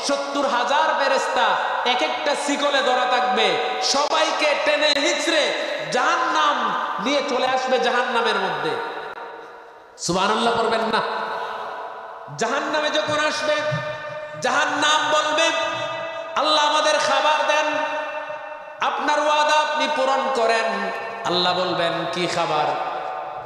70,000 ফেরেশতা এক একটা শিকলে ধরা থাকবে, সবাইকে টেনে হিচড়ে জাহান্নাম নিয়ে চলে আসবে জাহান্নামের মধ্যে। সুবহানাল্লাহ পড়বেন না? জাহান্নামে যখন আসবে, জাহান্নাম বলবে, আল্লাহ আমাদের খাবার দেন, আপনার ওয়াদা আপনি পূরণ করেন। আল্লাহ বলবেন কি খাবার?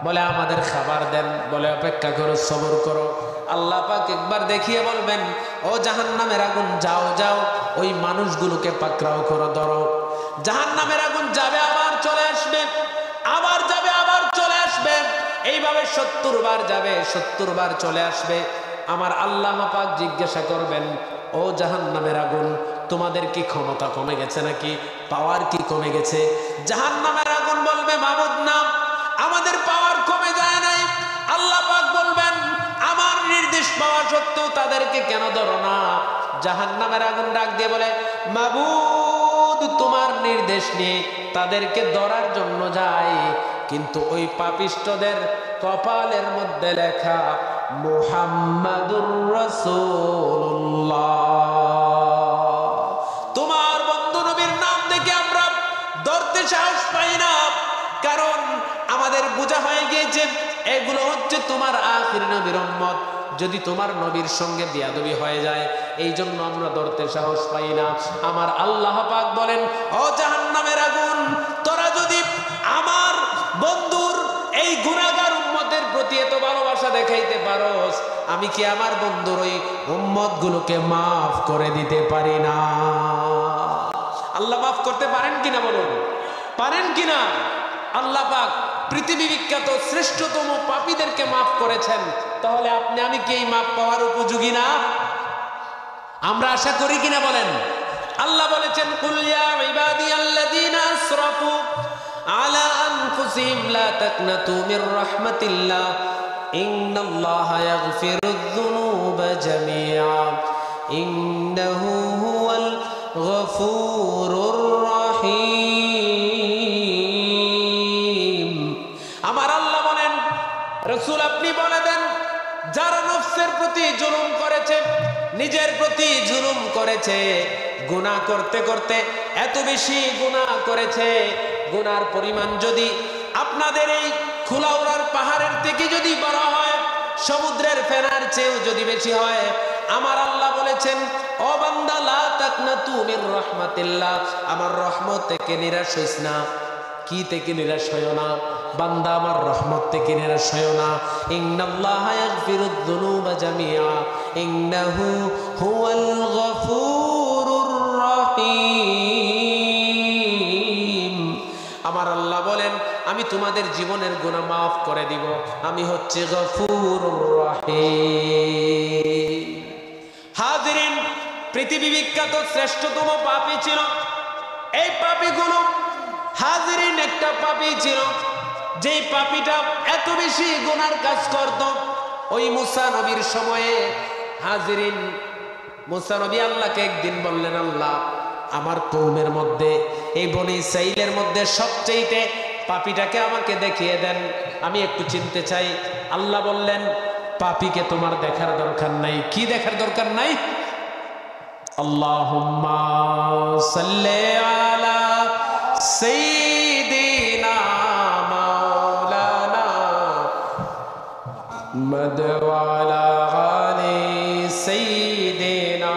বলে আমাদের খাবার দেন। বলে অপেক্ষা করো, সবর করো। আল্লাহ পাক একবার দেখিয়ে বলবেন, ও জাহান্নামের আগুন, যাও যাও ওই মানুষগুলোকে পাকড়াও করো, ধরো। জাহান্নামের আগুন যাবে, আবার চলে আসবে, আবার যাবে, আবার চলে আসবে। এইভাবে 70 বার যাবে, 70 বার চলে আসবে। আমার আল্লাহ পাক জিজ্ঞাসা করবেন, ও জাহান্নামের আগুন, তোমাদের কি ক্ষমতা কমে গেছে নাকি? পাওয়ার কি কমে গেছে? জাহান্নামের আগুন বলবে, মাবুদ না, আমাদের পাওয়ার কমে যায় নাই। আল্লাহ পাক বলবেন, আমার নির্দেশ পাওয়া সত্ত্বেও তাদেরকে কেন ধরো না? জাহান্নামের আগুন ডাক দিয়ে বলে, মাবুদ, তোমার নির্দেশ নিয়ে তাদেরকে ধরার জন্য যায়, কিন্তু ওই পাপিষ্ঠদের কপালের মধ্যে লেখা মুহাম্মাদুর রাসূলুল্লাহ। তোমার বন্ধু নবীর নাম দেখে আমরা ধরতে সাহস পাই না, কারণ আমাদের বোঝা হয়ে গিয়েছে এগুলো হচ্ছে তোমার আখির নবীর উম্মত। যদি তোমার নবীর সঙ্গে বিয়াদবি হয়ে যায়, এই জন্য আমরা ধরতে সাহস পাই না। আমার আল্লাহ পাক বলেন, ও জাহান্নামের আগুন, তোরা যদি আমার বন্ধুর এই গুনাহগার উম্মতের প্রতি এত ভালোবাসা দেখাইতে পারোস, আমি কি আমার বন্ধুর ওই উম্মত গুলোকে মাফ করে দিতে পারি না? আল্লাহ মাফ করতে পারেন কিনা বলুন, পারেন কিনা? আল্লাহ পাক পৃথিবী বিখ্যাত শ্রেষ্ঠতম পাপীদেরকে মাফ করেছেন, তাহলে আপনি আমি কি এই মাফ পাওয়ার উপযোগী না? আমরা আশা করি কিনা বলেন? আল্লাহ বলেছেন, কুল ইয়া ইবাদিয়াল্লাযীনা আসরাফু আলা আনফুসিহিম লা তাকনাতু মির রাহমাতিল্লাহ ইন্নাল্লাহা ইয়াগফিরুয যুনুবা জামিআ ইন্নাহু হুয়াল গফুরুর রহিম। আমার আল্লাহ বলেন, রাসূল আপনি বলে দেন, যারা নফসের প্রতি জুলুম করেছে, নিজের প্রতি জুলুম করেছে, গুনাহ করতে করতে এত বেশি গুনাহ করেছে, গুনার পরিমাণ যদি আপনাদের এই খুলাউড়ার পাহাড়ের থেকে যদি বড় হয়, সমুদ্রের ফেনার চেয়েও যদি বেশি হয়, আমার আল্লাহ বলেছেন, ও বান্দা, লা তাকনাতু মির রাহমাতিল্লাহ, আমার রহমত থেকে নিরাশ হইস না। কি থেকে নিরাশ হইও না? বান্দা, আমার রহমত থেকে নিরাশ হইও না। ইন্নাল্লাহা ইয়াগফিরুয যুনুবা জামিআ ইন্নাহু হুয়াল গফুরুর রহিম। আমার আল্লাহ বলেন, আমি তোমাদের জীবনের গুনাহ মাফ করে দিব, আমি হচ্ছে গফুরুর রহিম। হাজিরিন, পৃথিবী বিখ্যাত শ্রেষ্ঠতম পাপী ছিল এই পাপীগুলো। হাজিরিন, একটা পাপী ছিল, যেই পাপীটা এত বেশি গুনার কাজ করত। ওই মুসা নবীর সময়ে হাজিরিন, মুসা নবী আল্লাহকে একদিন বললেন, আল্লাহ, আমার কওমের মধ্যে, এই বনি ইসরাইলের মধ্যে সবচেয়ে পাপীটাকে আমাকে দেখিয়ে দেন, আমি একটু চিনতে চাই। আল্লাহ বললেন, পাপীকে তোমার দেখার দরকার নাই। কি দেখার দরকার নাই? আল্লাহুম্মা সাল্লি আলা সাইয়্যিদিনা মাওলানা মুহাম্মদ ওয়া আলা আলি সাইয়্যিদিনা